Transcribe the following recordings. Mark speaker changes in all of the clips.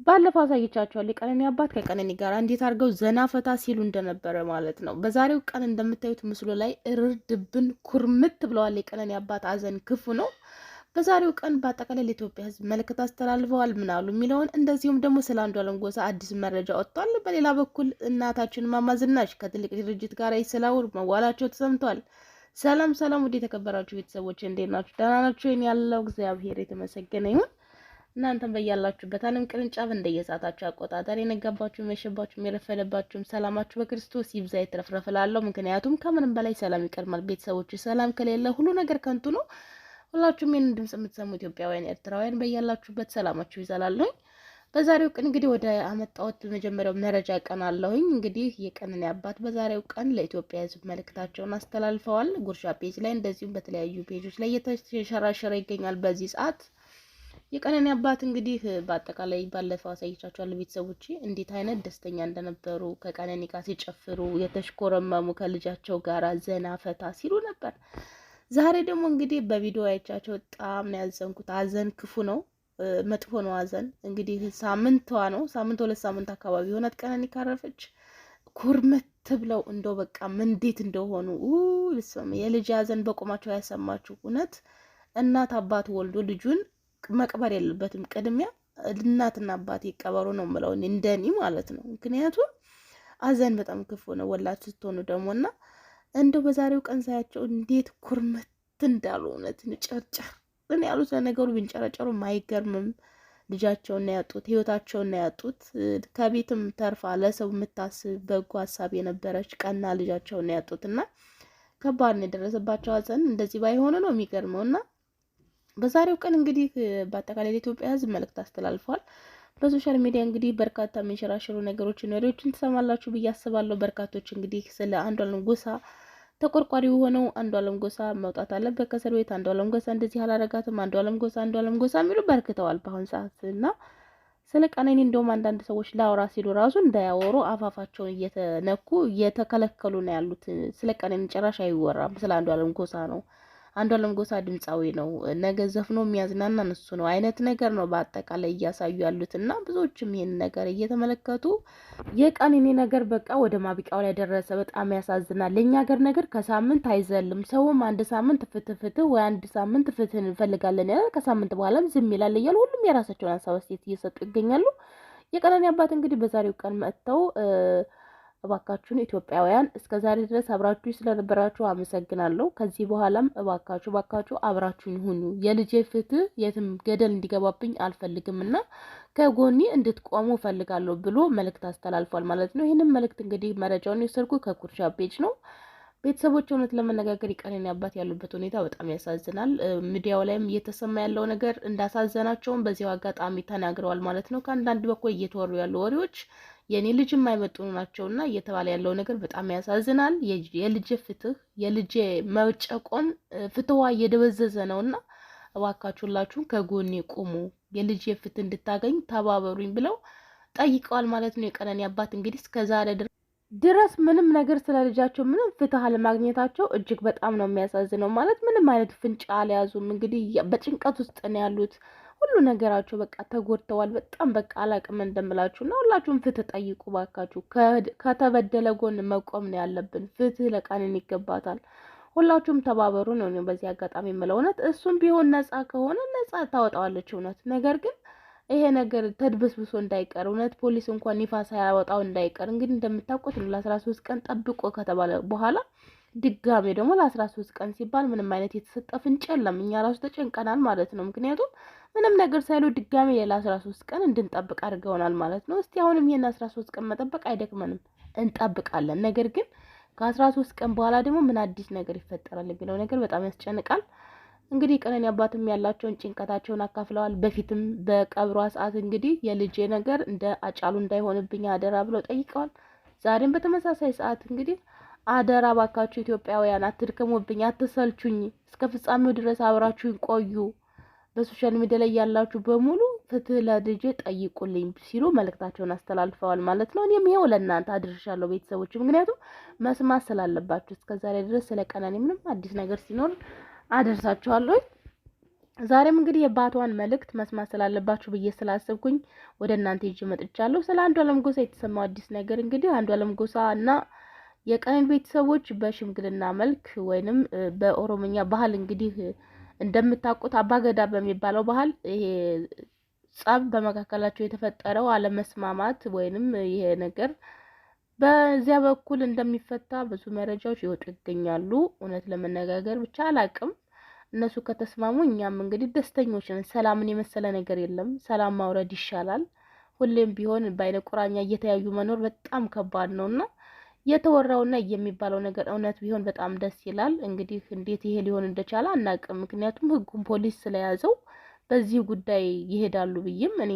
Speaker 1: ባለፈው አሳይቻችኋለሁ የቀነኒ አባት ከቀነኒ ጋር እንዴት አድርገው ዘና ፈታ ሲሉ እንደነበረ ማለት ነው። በዛሬው ቀን እንደምታዩት ምስሉ ላይ እርር ድብን ኩርምት ብለዋል። የቀነኒ አባት አዘን ክፉ ነው። በዛሬው ቀን በአጠቃላይ ለኢትዮጵያ ሕዝብ መልእክት አስተላልፈዋል። ምናሉ የሚለውን እንደዚሁም ደግሞ ስለ አንዷለም ጎሳ አዲስ መረጃ ወጥቷል። በሌላ በኩል እናታችን እማማ ዝናሽ ከትልቅ ድርጅት ጋር ይስላውር መዋላቸው ተሰምቷል። ሰላም ሰላም፣ ውድ የተከበራችሁ ቤተሰቦች እንዴት ናችሁ? ደህና ናችሁ? እኔ ያለው እግዚአብሔር የተመሰገነ ይሁን። እናንተም በያላችሁበት ዓለም ቅርንጫፍ እንደየሰዓታችሁ አቆጣጠር የነጋባችሁ መሸባችሁ የረፈለባችሁም ሰላማችሁ በክርስቶስ ይብዛ ይትረፍረፍላለሁ። ምክንያቱም ከምንም በላይ ሰላም ይቀድማል። ቤተሰቦች ሰላም ከሌለ ሁሉ ነገር ከንቱ ነው። ሁላችሁም ይህንን ድምጽ የምትሰሙ ኢትዮጵያውያን፣ ኤርትራውያን በያላችሁበት ሰላማችሁ ይዛላለሁኝ። በዛሬው ቀን እንግዲህ ወደ አመጣሁት መጀመሪያው መረጃ ቀን አለሁኝ። እንግዲህ የቀነኒ አባት በዛሬው ቀን ለኢትዮጵያ ሕዝብ መልእክታቸውን አስተላልፈዋል። ጉርሻ ፔጅ ላይ እንደዚሁም በተለያዩ ፔጆች ላይ እየተሸራሸረ ይገኛል በዚህ ሰዓት። የቀነኒ አባት እንግዲህ በአጠቃላይ ባለፈው አሳይቻችኋለሁ ቤተሰቦች እንዴት አይነት ደስተኛ እንደነበሩ ከቀነኒ ጋር ሲጨፍሩ የተሽኮረመሙ ከልጃቸው ጋር ዘና ፈታ ሲሉ ነበር። ዛሬ ደግሞ እንግዲህ በቪዲዮ አይቻቸው በጣም ነው ያዘንኩት። አዘን ክፉ ነው፣ መጥፎ ነው። አዘን እንግዲህ ሳምንቷ ነው፣ ሳምንት 2 ሳምንት አካባቢ ሆነት ቀነኒ ካረፈች ኩርመት ብለው እንደው በቃ እንዴት እንደሆኑ የልጅ አዘን በቆማቸው ያሰማችሁ። እውነት እናት አባት ወልዶ ልጁን መቅበር የለበትም። ቅድሚያ እናትና አባት ይቀበሩ ነው የምለው እንደኔ ማለት ነው። ምክንያቱም አዘን በጣም ክፉ ነው ወላጅ ስትሆኑ ደግሞና እንደው በዛሬው ቀን ሳያቸው እንዴት ኩርመት እንዳሉ እውነት ጨርጨር ያሉት። ለነገሩ ቢንጨረጨሩ አይገርምም። ልጃቸውን ያጡት፣ ህይወታቸውን ያጡት፣ ከቤትም ተርፋ ለሰው የምታስብ በጎ ሀሳብ የነበረች ቀና ልጃቸውን ያጡትና ከባድ ነው የደረሰባቸው ሀዘን። እንደዚህ ባይሆኑ ነው የሚገርመውና በዛሬው ቀን እንግዲህ በአጠቃላይ ለኢትዮጵያ ሕዝብ መልእክት አስተላልፏል። በሶሻል ሚዲያ እንግዲህ በርካታ የሚንሸራሸሩ ነገሮችን ወሬዎችን ትሰማላችሁ ብዬ አስባለሁ። በርካቶች እንግዲህ ስለ አንዷለም ጎሳ ተቆርቋሪ ሆነው አንዷለም ጎሳ መውጣት አለበት ከእስር ቤት፣ አንዷለም ጎሳ እንደዚህ አላረጋትም፣ አንዷለም ጎሳ የሚሉ በርክተዋል በአሁን ሰዓት እና ስለ ቀነኒ እንደውም አንዳንድ ሰዎች ላውራ ሲሉ ራሱ እንዳያወሩ አፋፋቸውን እየተነኩ እየተከለከሉ ነው ያሉት። ስለ ቀነኒ ጭራሽ አይወራም። ስለ አንዷለም ጎሳ ነው። አንዷለም ጎሳ ድምጻዊ ነው፣ ነገ ዘፍኖ የሚያዝናና እሱ ነው አይነት ነገር ነው በአጠቃላይ እያሳዩ ያሉት እና ብዙዎችም ይሄን ነገር እየተመለከቱ የቀነኒ ነገር በቃ ወደ ማብቂያው ላይ ደረሰ። በጣም ያሳዝናል። ለኛ ሀገር ነገር ከሳምንት አይዘልም። ሰውም አንድ ሳምንት ፍትህ ወይ አንድ ሳምንት ፍትህ እንፈልጋለን ያለ ከሳምንት በኋላም ዝም ይላል እያሉ ሁሉም የራሳቸውን ሀሳብ አስተያየት እየሰጡ ይገኛሉ። የቀነኒ አባት እንግዲህ በዛሬው ቀን መጥተው እባካችሁን ኢትዮጵያውያን እስከዛሬ ድረስ አብራችሁ ስለነበራችሁ አመሰግናለሁ። ከዚህ በኋላም እባካችሁ አብራችሁን ሁኑ። የልጄ ፍትህ የትም ገደል እንዲገባብኝ አልፈልግምና ከጎኒ እንድትቆሙ ፈልጋለሁ ብሎ መልእክት አስተላልፏል ማለት ነው። ይህንን መልእክት እንግዲህ መረጃውን የወሰድኩ ከጉርሻ ፔጅ ነው። ቤተሰቦች እውነት ለመነጋገር የቀነኒ አባት ያሉበት ሁኔታ በጣም ያሳዝናል። ሚዲያው ላይም እየተሰማ ያለው ነገር እንዳሳዘናቸውም በዚያው አጋጣሚ ተናግረዋል ማለት ነው። ከአንዳንድ በኩል እየተወሩ ያሉ ወሬዎች የኔ ልጅ የማይመጥኑ ናቸውና እየተባለ ያለው ነገር በጣም ያሳዝናል። የልጅ ፍትህ የልጅ መጨቆን ፍትዋ እየደበዘዘ ነውና እባካችሁላችሁ ከጎኔ ቁሙ፣ የልጅ ፍትህ እንድታገኝ ተባበሩኝ ብለው ጠይቀዋል ማለት ነው። የቀነኒ አባት እንግዲህ እስከዛሬ ድረስ ምንም ነገር ስለ ልጃቸው ምንም ፍትህ አለማግኘታቸው እጅግ በጣም ነው የሚያሳዝነው። ማለት ምንም አይነት ፍንጭ አልያዙም። እንግዲህ በጭንቀት ውስጥ ነው ያሉት። ሁሉ ነገራቸው በቃ ተጎድተዋል። በጣም በቃ አላቅም እንደምላችሁ እና ሁላችሁም ፍትህ ጠይቁ ባካችሁ። ከተበደለ ጎን መቆም ነው ያለብን። ፍትህ ለቀነኒ ይገባታል። ሁላችሁም ተባበሩ ነው በዚህ አጋጣሚ የምለው። እውነት እሱም ቢሆን ነፃ ከሆነ ነፃ ታወጣዋለች እውነት። ነገር ግን ይሄ ነገር ተድበስብሶ እንዳይቀር እውነት ፖሊስ እንኳን ይፋ ሳያወጣው እንዳይቀር እንግዲህ እንደምታውቁት ለ13 ቀን ጠብቆ ከተባለ በኋላ ድጋሜ ደግሞ ለ13 ቀን ሲባል ምንም አይነት የተሰጠ ፍንጭ የለም። እኛ ራሱ ተጨንቀናል ማለት ነው። ምክንያቱም ምንም ነገር ሳይሉ ድጋሜ ሌላ 13 ቀን እንድንጠብቅ አድርገውናል ማለት ነው። እስቲ አሁንም ይሄን 13 ቀን መጠበቅ አይደክመንም፣ እንጠብቃለን። ነገር ግን ከ13 ቀን በኋላ ደግሞ ምን አዲስ ነገር ይፈጠራል የሚለው ነገር በጣም ያስጨንቃል። እንግዲህ ቀነኒ አባትም ያላቸውን ጭንቀታቸውን አካፍለዋል። በፊትም በቀብሯ ሰዓት እንግዲህ የልጄ ነገር እንደ አጫሉ እንዳይሆንብኝ አደራ ብለው ጠይቀዋል። ዛሬም በተመሳሳይ ሰዓት እንግዲህ አደራ ባካችሁ ኢትዮጵያውያን አትድከሙብኝ፣ አትሰልቹኝ፣ እስከ ፍጻሜው ድረስ አብራችሁኝ ቆዩ፣ በሶሻል ሚዲያ ላይ ያላችሁ በሙሉ ፍትህ ለልጄ ጠይቁልኝ ሲሉ መልእክታቸውን አስተላልፈዋል ማለት ነው። እኔም ይሄው ለእናንተ አድርሻለሁ ቤተሰቦች፣ ምክንያቱም መስማት ስላለባችሁ። እስከዛሬ ድረስ ስለ ቀነኒ ምንም አዲስ ነገር ሲኖር አደርሳችኋለሁ። ዛሬም እንግዲህ የአባቷን መልእክት መስማት ስላለባችሁ ብዬ ስላሰብኩኝ ወደ እናንተ ይዤ መጥቻለሁ። ስለ አንዷለም ጎሳ የተሰማው አዲስ ነገር እንግዲህ አንዷለም ጎሳ እና የቀነኒ ቤተሰቦች በሽምግልና መልክ ወይንም በኦሮሞኛ ባህል እንግዲህ እንደምታውቁት አባገዳ በሚባለው ባህል ይሄ ጸብ በመካከላቸው የተፈጠረው አለመስማማት ወይንም ይሄ ነገር በዚያ በኩል እንደሚፈታ ብዙ መረጃዎች ይወጡ ይገኛሉ። እውነት ለመነጋገር ብቻ አላቅም እነሱ ከተስማሙ እኛም እንግዲህ ደስተኞች ነን። ሰላምን የመሰለ ነገር የለም። ሰላም ማውረድ ይሻላል። ሁሌም ቢሆን በአይነ ቁራኛ እየተያዩ መኖር በጣም ከባድ ነውና የተወራውና የሚባለው ነገር እውነት ቢሆን በጣም ደስ ይላል። እንግዲህ እንዴት ይሄ ሊሆን እንደቻለ አናቅም። ምክንያቱም ህጉን ፖሊስ ስለያዘው በዚህ ጉዳይ ይሄዳሉ ብዬም እኔ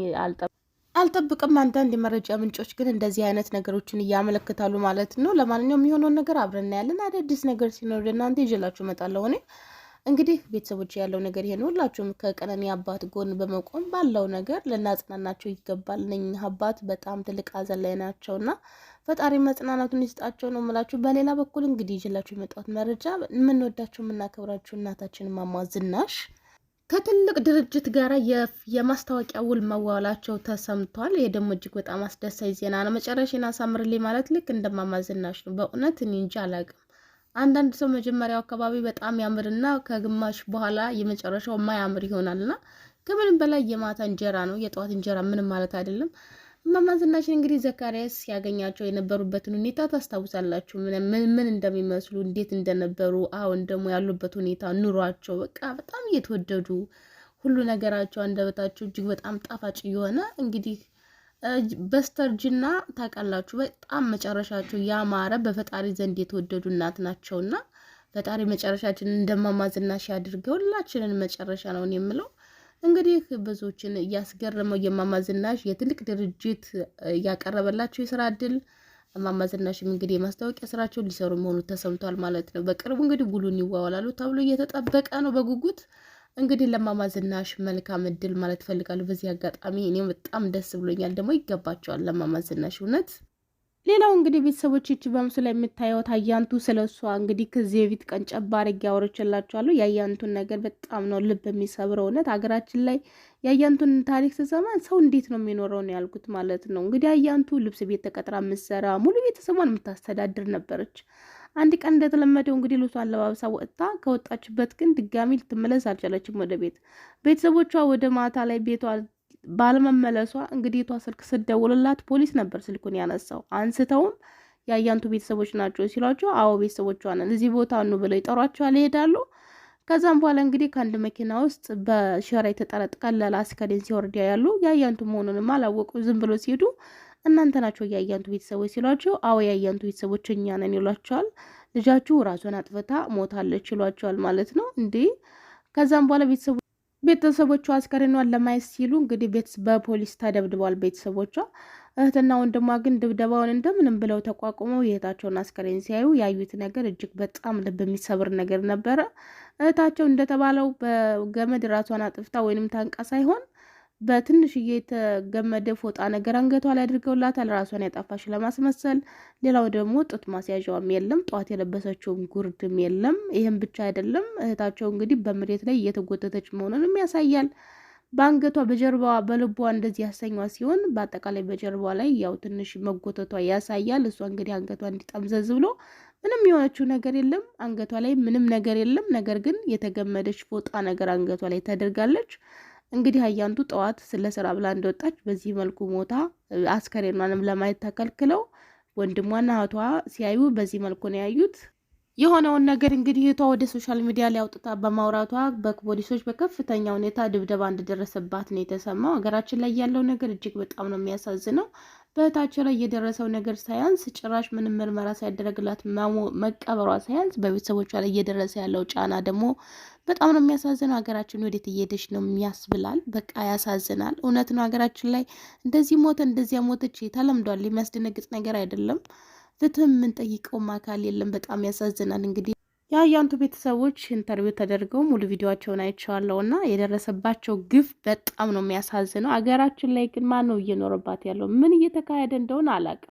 Speaker 1: አልጠብቅም። አንዳንድ የመረጃ ምንጮች ግን እንደዚህ አይነት ነገሮችን እያመለክታሉ ማለት ነው። ለማንኛውም የሚሆነውን ነገር አብረን እናያለን። አዳዲስ ነገር ሲኖር እናንተ ይዤላችሁ እመጣለሁ። እኔ እንግዲህ ቤተሰቦች ያለው ነገር ይሄን ሁላችሁም ከቀነኒ አባት ጎን በመቆም ባለው ነገር ልናጽናናቸው ይገባል። እነኚህ አባት በጣም ትልቅ ሐዘን ላይ ናቸውና ፈጣሪ መጽናናቱን ይስጣቸው ነው የምላችሁ። በሌላ በኩል እንግዲህ ይዤላችሁ የመጣሁት መረጃ የምንወዳቸው የምናከብራችሁ እናታችን እማማ ዝናሽ ከትልቅ ድርጅት ጋር የማስታወቂያ ውል መዋላቸው ተሰምቷል። ይሄ ደግሞ እጅግ በጣም አስደሳች ዜና ነው። መጨረሻን አሳምርልኝ ማለት ልክ እንደማማ ዝናሽ ነው። በእውነት እኔ እንጃ አላውቅም። አንዳንድ ሰው መጀመሪያው አካባቢ በጣም ያምርና ከግማሽ በኋላ የመጨረሻው ማያምር ይሆናልና ከምንም በላይ የማታ እንጀራ ነው፣ የጠዋት እንጀራ ምንም ማለት አይደለም። እማማ ዝናሽን እንግዲህ ዘካሪያስ ያገኛቸው የነበሩበትን ሁኔታ ታስታውሳላችሁ። ምን እንደሚመስሉ እንዴት እንደነበሩ፣ አሁን ደግሞ ያሉበት ሁኔታ ኑሯቸው በቃ በጣም እየተወደዱ ሁሉ ነገራቸው አንደበታቸው እጅግ በጣም ጣፋጭ የሆነ እንግዲህ በስተርጅና ታውቃላችሁ በጣም መጨረሻቸው ያማረ በፈጣሪ ዘንድ የተወደዱ እናት ናቸውና ፈጣሪ መጨረሻችንን እንደማማ ዝናሽ ያድርገው። ሁላችንን መጨረሻ ነው የምለው። እንግዲህ ብዙዎችን እያስገረመው የእማማ ዝናሽ የትልቅ ድርጅት ያቀረበላቸው የስራ እድል እማማ ዝናሽም እንግዲህ የማስታወቂያ ስራቸው ሊሰሩ መሆኑ ተሰምቷል ማለት ነው። በቅርቡ እንግዲህ ውሉን ይዋዋላሉ ተብሎ እየተጠበቀ ነው በጉጉት። እንግዲህ ለእማማ ዝናሽ መልካም እድል ማለት ፈልጋለሁ በዚህ አጋጣሚ። እኔም በጣም ደስ ብሎኛል። ደግሞ ይገባቸዋል ለእማማ ዝናሽ እውነት። ሌላው እንግዲህ ቤተሰቦች ይቺ በምስሉ ላይ የምታየው አያንቱ ስለሷ እንግዲህ ከዚህ በፊት ቀን ጨባር ያወረችላችኋለሁ። የአያንቱን ነገር በጣም ነው ልብ የሚሰብረው እውነት። ሀገራችን ላይ የአያንቱን ታሪክ ስሰማ ሰው እንዴት ነው የሚኖረው ነው ያልኩት ማለት ነው። እንግዲህ አያንቱ ልብስ ቤት ተቀጥራ የምትሰራ ሙሉ ቤተሰቧን የምታስተዳድር ነበረች። አንድ ቀን እንደተለመደው እንግዲህ ልብሷን አለባብሳ ወጥታ ከወጣችበት ግን ድጋሚ ልትመለስ አልቻለችም ወደ ቤት። ቤተሰቦቿ ወደ ማታ ላይ ቤቷ ባለመመለሷ እንግዲህ ቷ ስልክ ስደውልላት ፖሊስ ነበር ስልኩን ያነሳው። አንስተውም የአያንቱ ቤተሰቦች ናቸው ሲሏቸው አዎ ቤተሰቦቿ ነን እዚህ ቦታ ነው ብለው ይጠሯቸዋል፣ ይሄዳሉ። ከዛም በኋላ እንግዲህ ከአንድ መኪና ውስጥ በሸራ የተጠለቀለለ አስከሬን ሲወርድ ያሉ የአያንቱ መሆኑንም አላወቁ። ዝም ብሎ ሲሄዱ እናንተ ናቸው የአያንቱ ቤተሰቦች ሲሏቸው አዎ የአያንቱ ቤተሰቦች እኛ ነን ይሏቸዋል። ልጃችሁ ራሷን አጥፍታ ሞታለች ይሏቸዋል ማለት ነው እንዴ። ከዛም በኋላ ቤተሰቦቿ አስከሬኗን ለማየት ሲሉ እንግዲህ በፖሊስ ተደብድበዋል ቤተሰቦቿ። እህትና ወንድሟ ግን ድብደባውን እንደምንም ብለው ተቋቁመው የእህታቸውን አስከሬን ሲያዩ ያዩት ነገር እጅግ በጣም ልብ የሚሰብር ነገር ነበረ። እህታቸው እንደተባለው በገመድ ራሷን አጥፍታ ወይንም ታንቃ ሳይሆን በትንሽዬ የተገመደ ፎጣ ነገር አንገቷ ላይ አድርገውላታል ራሷን ያጠፋች ለማስመሰል። ሌላው ደግሞ ጡት ማስያዣዋም የለም፣ ጠዋት የለበሰችውም ጉርድም የለም። ይህም ብቻ አይደለም፣ እህታቸው እንግዲህ በመሬት ላይ እየተጎተተች መሆኑንም ያሳያል። በአንገቷ በጀርባዋ በልቧ እንደዚህ ያሰኟ ሲሆን በአጠቃላይ በጀርባዋ ላይ ያው ትንሽ መጎተቷ ያሳያል። እሷ እንግዲህ አንገቷ እንዲጠምዘዝ ብሎ ምንም የሆነችው ነገር የለም፣ አንገቷ ላይ ምንም ነገር የለም። ነገር ግን የተገመደች ፎጣ ነገር አንገቷ ላይ ተደርጋለች። እንግዲህ አያንቱ ጠዋት ስለ ስራ ብላ እንደወጣች በዚህ መልኩ ሞታ አስከሬኗንም ለማየት ተከልክለው ወንድሟና እህቷ ሲያዩ በዚህ መልኩ ነው ያዩት። የሆነውን ነገር እንግዲህ እህቷ ወደ ሶሻል ሚዲያ ላይ አውጥታ በማውራቷ በፖሊሶች በከፍተኛ ሁኔታ ድብደባ እንደደረሰባት ነው የተሰማው። ሀገራችን ላይ ያለው ነገር እጅግ በጣም ነው የሚያሳዝነው። በእህታቸው ላይ የደረሰው ነገር ሳያንስ ጭራሽ ምንም ምርመራ ሳይደረግላት መቀበሯ ሳያንስ በቤተሰቦቿ ላይ እየደረሰ ያለው ጫና ደግሞ በጣም ነው የሚያሳዝነው። ሀገራችን ወዴት እየሄደች ነው የሚያስብላል። በቃ ያሳዝናል። እውነት ነው። ሀገራችን ላይ እንደዚህ ሞተ እንደዚያ ሞተች ተለምዷል። የሚያስደነግጥ ነገር አይደለም። ፍትህ የምንጠይቀውም አካል የለም። በጣም ያሳዝናል። እንግዲህ የአያንቱ ቤተሰቦች ኢንተርቪው ተደርገው ሙሉ ቪዲዮቸውን አይቼዋለሁ እና የደረሰባቸው ግፍ በጣም ነው የሚያሳዝነው። ሀገራችን ላይ ግን ማን ነው እየኖረባት ያለው? ምን እየተካሄደ እንደሆነ አላውቅም።